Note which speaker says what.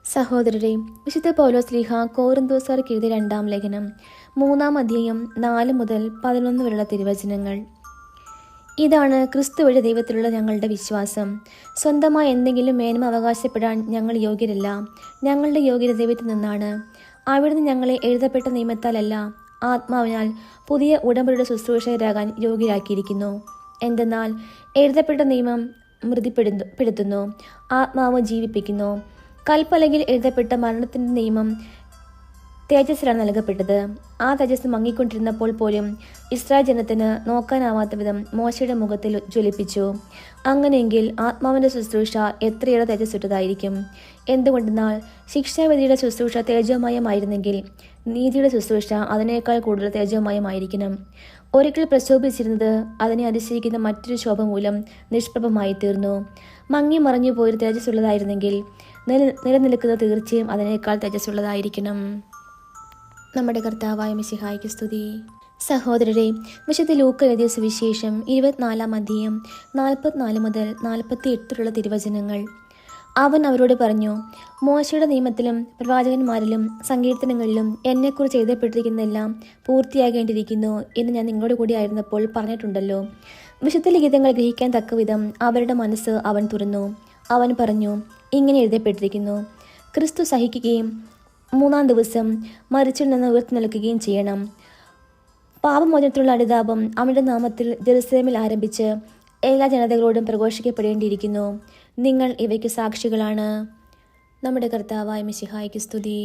Speaker 1: സഹോദരരെ, വിശുദ്ധ പൗലോസ്ലീഹ കോരിന്തോസ്യർക്ക് എഴുതിയ 2-ാം ലേഖനം 3-ാം അധ്യായം 4 മുതൽ 11 വരെയുള്ള തിരുവചനങ്ങൾ. ഇതാണ് ക്രിസ്തു വഴി ദൈവത്തിലുള്ള ഞങ്ങളുടെ വിശ്വാസം. സ്വന്തമായി എന്തെങ്കിലും മേന്മ അവകാശപ്പെടാൻ ഞങ്ങൾ യോഗ്യരല്ല. ഞങ്ങളുടെ യോഗ്യത ദൈവത്തിൽ നിന്നാണ്. അവിടുന്ന് ഞങ്ങളെ എഴുതപ്പെട്ട നിയമത്താലല്ല, ആത്മാവിനാൽ പുതിയ ഉടമ്പടിയുടെ ശുശ്രൂഷകരാകാൻ യോഗ്യരാക്കിയിരിക്കുന്നു. എന്തെന്നാൽ എഴുതപ്പെട്ട നിയമം മൃതിപ്പെടുത്തുന്നു, ആത്മാവ് ജീവിപ്പിക്കുന്നു. കൽപ്പലകിൽ എഴുതപ്പെട്ട മരണത്തിൻ്റെ നിയമം തേജസ്സിലാണ് നൽകപ്പെട്ടത്. ആ തേജസ് മങ്ങിക്കൊണ്ടിരുന്നപ്പോൾ പോലും ഇസ്രായേൽ ജനത്തിന് നോക്കാനാവാത്ത വിധം മോശയുടെ മുഖത്തിൽ ജ്വലിപ്പിച്ചു. അങ്ങനെയെങ്കിൽ ആത്മാവിൻ്റെ ശുശ്രൂഷ എത്രയേറെ തേജസ്സുറ്റതായിരിക്കും. എന്തുകൊണ്ടെന്നാൽ ശിക്ഷാവിധിയുടെ ശുശ്രൂഷ തേജോമയമായിരുന്നെങ്കിൽ നീതിയുടെ ശുശ്രൂഷ അതിനേക്കാൾ കൂടുതൽ തേജോമയമായിരിക്കണം. ഒരിക്കൽ പ്രശോഭിച്ചിരുന്നത് അതിനെ അതിശയിക്കുന്ന മറ്റൊരു ശോഭ മൂലം നിഷ്പ്രഭമായി തീർന്നു. മങ്ങി മറഞ്ഞു പോയൊരു തേജസ്സുള്ളതായിരുന്നെങ്കിൽ നിലനിൽക്കുന്നത് തീർച്ചയായും അതിനേക്കാൾ തേജസ്സുള്ളതായിരിക്കണം. നമ്മുടെ കർത്താവായ മിശിഹായ്ക്ക് സ്തുതി. സഹോദരരെ, വിശുദ്ധ ലൂക്ക എഴുതിയ സുവിശേഷം 24-ാം അധ്യായം 44 മുതൽ 48 തിരുവചനങ്ങൾ. അവൻ അവരോട് പറഞ്ഞു, മോശയുടെ നിയമത്തിലും പ്രവാചകന്മാരിലും സങ്കീർത്തനങ്ങളിലും എന്നെക്കുറിച്ച് എഴുതപ്പെട്ടിരിക്കുന്നതെല്ലാം പൂർത്തിയാകേണ്ടിയിരിക്കുന്നു എന്ന് ഞാൻ നിങ്ങളോട് കൂടി ആയിരുന്നപ്പോൾ പറഞ്ഞിട്ടുണ്ടല്ലോ. വിശുദ്ധ ലിഖിതങ്ങൾ ഗ്രഹിക്കാൻ തക്കവിധം അവരുടെ മനസ്സ് അവൻ തുറന്നു. അവൻ പറഞ്ഞു, ഇങ്ങനെ എഴുതപ്പെട്ടിരിക്കുന്നു, ക്രിസ്തു സഹിക്കുകയും 3-ാം ദിവസം മരിച്ചിൽ നിന്ന് ഉയർത്തി നിൽക്കുകയും ചെയ്യണം. പാപമോചനത്തിലുള്ള അനുതാപം അവന്റെ നാമത്തിൽ ജെറുസലേമിൽ ആരംഭിച്ച് എല്ലാ ജനതകളോടും പ്രഘോഷിക്കപ്പെടേണ്ടിയിരിക്കുന്നു. നിങ്ങൾ ഇവയ്ക്ക് സാക്ഷികളാണ്. നമ്മുടെ കർത്താവായ മിശിഹായ്ക്ക് സ്തുതി.